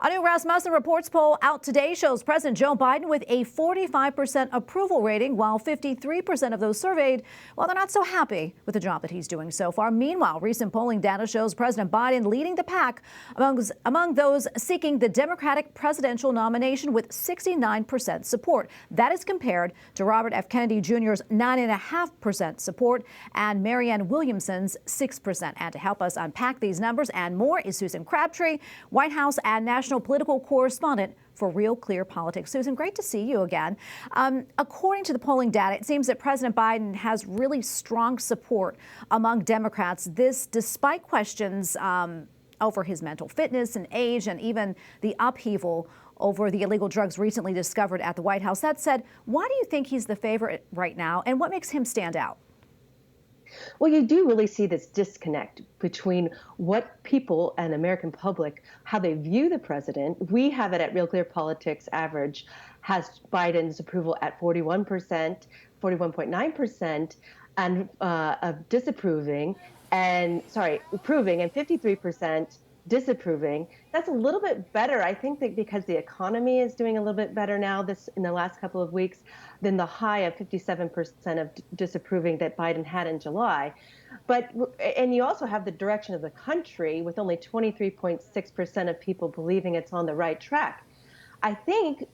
A new Rasmussen Reports poll out today shows President Joe Biden with a 45% approval rating, while 53% of those surveyed, well, they're not so happy with the job that he's doing so far. Meanwhile, recent polling data shows President Biden leading the pack among those seeking the Democratic presidential nomination with 69% support. That is compared to Robert F. Kennedy Jr.'s 9.5% support and Marianne Williamson's 6%. And to help us unpack these numbers and more is Susan Crabtree, White House and national political correspondent for Real Clear Politics. Susan, great to see you again. According to the polling data, it seems that President Biden has really strong support among Democrats. This despite questions over his mental fitness and age, and even the upheaval over the illegal drugs recently discovered at the White House. That said, why do you think he's the favorite right now, and what makes him stand out? Well, you do really see this disconnect between what people and the American public, how they view the president. We have it at Real Clear Politics average has Biden's approval at 41%, 41.9%, and of disapproving, approving, and 53% disapproving. That's a little bit better, I think, that because the economy is doing a little bit better now in the last couple of weeks than the high of 57% of disapproving that Biden had in July. And you also have the direction of the country with only 23.6% of people believing it's on the right track. I think,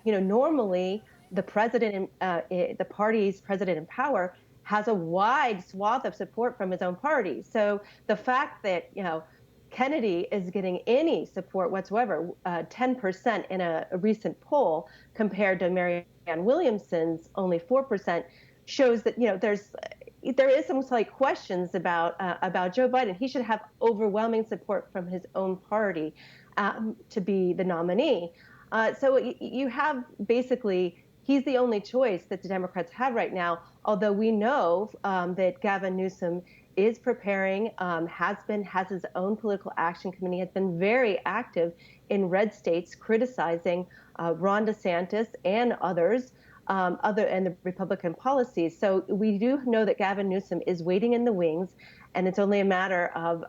normally the president, the party's president in power has a wide swath of support from his own party. So the fact that, Kennedy is getting any support whatsoever, 10% in a recent poll compared to Marianne Williamson's only 4%, shows that there is some slight questions about Joe Biden. He should have overwhelming support from his own party to be the nominee. So you have basically, he's the only choice that the Democrats have right now, although we know that Gavin Newsom is preparing, has his own political action committee, has been very active in red states criticizing Ron DeSantis and others, and the Republican policies. So we do know that Gavin Newsom is waiting in the wings, and it's only a matter of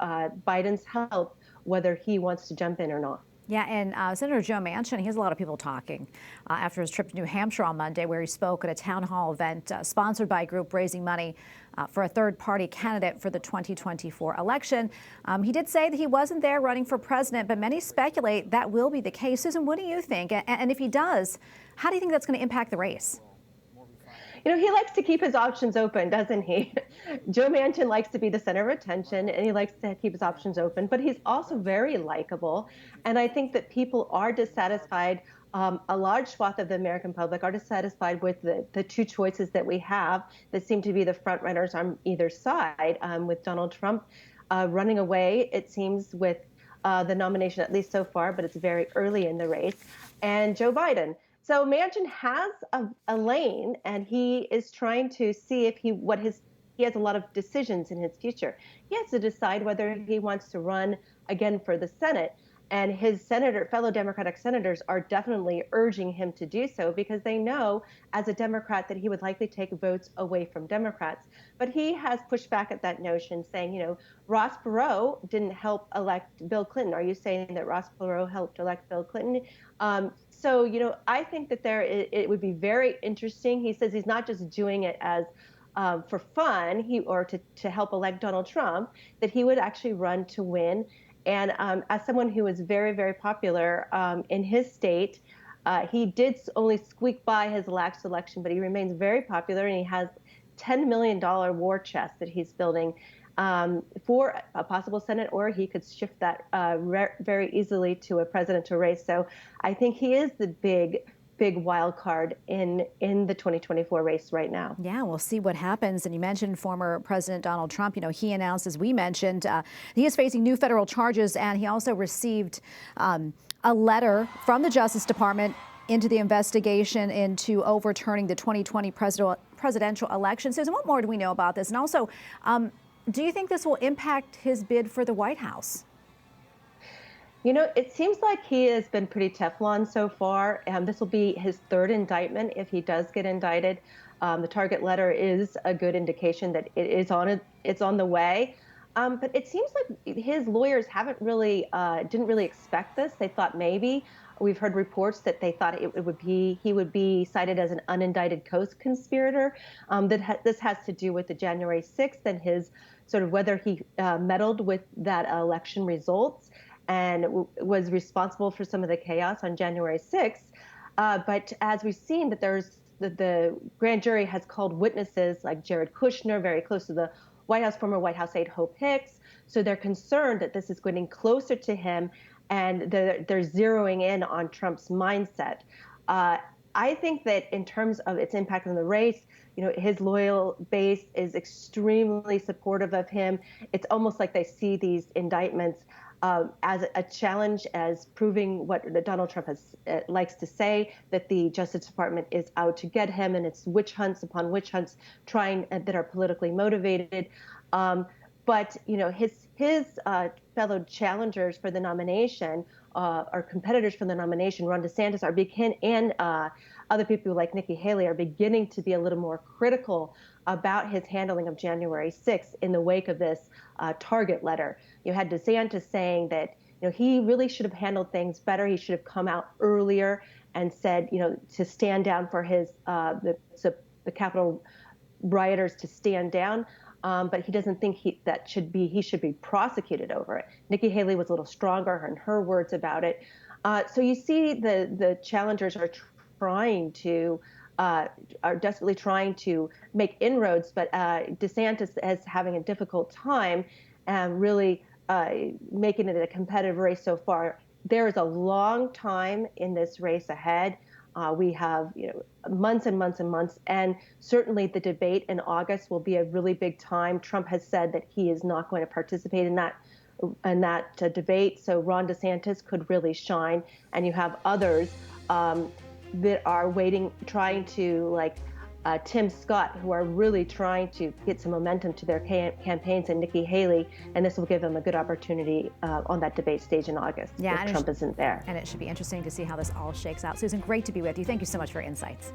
Biden's help whether he wants to jump in or not. Yeah, and Senator Joe Manchin, he has a lot of people talking after his trip to New Hampshire on Monday, where he spoke at a town hall event sponsored by a group raising money for a third-party candidate for the 2024 election. He did say that he wasn't there running for president, but many speculate that will be the case. Susan, what do you think? And if he does, how do you think that's going to impact the race? He likes to keep his options open, doesn't he? Joe Manchin likes to be the center of attention, and he likes to keep his options open, but he's also very likable. And I think that people are dissatisfied. A large swath of the American public are dissatisfied with the two choices that we have that seem to be the front runners on either side, with Donald Trump running away, it seems, with the nomination, at least so far, but it's very early in the race, and Joe Biden. So Manchin has a lane, and he is trying to see if he has a lot of decisions in his future. He has to decide whether he wants to run again for the Senate. And his fellow Democratic senators are definitely urging him to do so because they know, as a Democrat, that he would likely take votes away from Democrats. But he has pushed back at that notion, saying, Ross Perot didn't help elect Bill Clinton. Are you saying that Ross Perot helped elect Bill Clinton? So, I think that it would be very interesting. He says he's not just doing it as for fun, or to help elect Donald Trump, that he would actually run to win. And as someone who is very, very popular in his state, he did only squeak by his last election, but he remains very popular, and he has $10 million war chest that he's building for a possible Senate, or he could shift that very easily to a presidential race. So I think he is the big wild card in the 2024 race right now. Yeah, we'll see what happens. And you mentioned former President Donald Trump. He announced, as we mentioned, he is facing new federal charges, and he also received a letter from the Justice Department into the investigation into overturning the 2020 presidential election. Susan, what more do we know about this? And also, do you think this will impact his bid for the White House? It seems like he has been pretty Teflon so far. This will be his third indictment if he does get indicted. The target letter is a good indication that it's on the way. But it seems like his lawyers haven't really didn't really expect this. They thought maybe. We've heard reports that they thought it would be he would be cited as an unindicted co-conspirator. This has to do with the January 6th and his sort of whether he meddled with that election results and was responsible for some of the chaos on January 6th. But as we've seen, that the grand jury has called witnesses like Jared Kushner, very close to the White House, former White House aide Hope Hicks. So they're concerned that this is getting closer to him, and they're zeroing in on Trump's mindset. I think that in terms of its impact on the race, his loyal base is extremely supportive of him. It's almost like they see these indictments as a challenge, as proving what Donald Trump likes to say, that the Justice Department is out to get him, and it's witch hunts upon witch hunts that are politically motivated. But his fellow challengers for the nomination, or competitors for the nomination, Ron DeSantis, and other people like Nikki Haley are beginning to be a little more critical about his handling of January 6th in the wake of this target letter. You had DeSantis saying that he really should have handled things better. He should have come out earlier and said to stand down for the Capitol rioters to stand down. But he doesn't think he should be prosecuted over it. Nikki Haley was a little stronger in her words about it. So you see the challengers are desperately trying to make inroads, but DeSantis is having a difficult time and really making it a competitive race so far. There is a long time in this race ahead. We have months and months and months, and certainly the debate in August will be a really big time. Trump has said that he is not going to participate in that debate, so Ron DeSantis could really shine, and you have others that are trying to Tim Scott, who are really trying to get some momentum to their campaigns, and Nikki Haley, and this will give them a good opportunity on that debate stage in August if Trump isn't there. And it should be interesting to see how this all shakes out. Susan, great to be with you. Thank you so much for your insights.